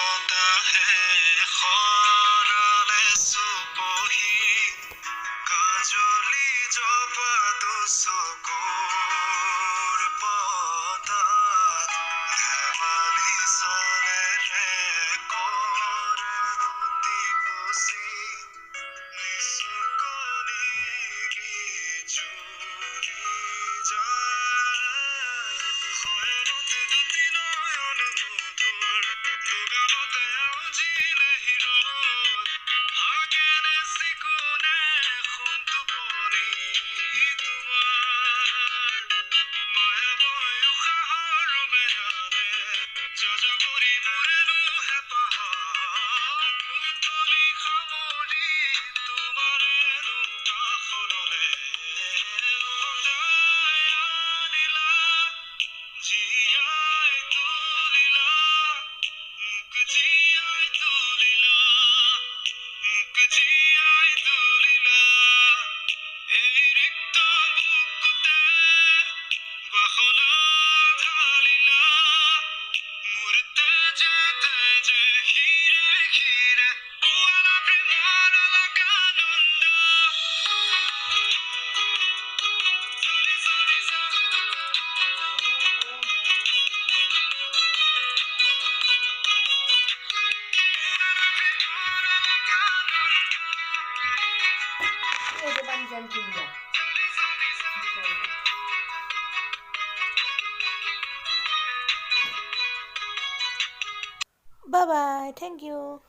বতাহে খৰালে চুপহি কাজলি জপা দুচকুৰ পতাত ধেমালি চলেৰে কৰতি পুচি নিচুকনি জুৰি যায় শয়নতে দুটি নয়ন মধুৰ দুগানতে আউজিলে হিৰদ হাগেনে চিকুনে সোণ টোপনি তোমাৰ মায়াময় উশাহৰ মেয়ানে জজবৰি মোৰেনো হেঁপাহত উতলি সামৰি তোমাৰেনো কাষলৈ সজাই আনিলা জীয়াই তুলিলা মোক জীয়াই তুলিলা মোক জীয়াই তুলিলা এই ৰিক্ত বুকুতে বাসনা ঢালিলা মোৰ তেজে তেজে শিৰে শিৰে পুৱালা প্ৰেমৰ লগা নন্দ চলি চলি Bye bye. Thank you.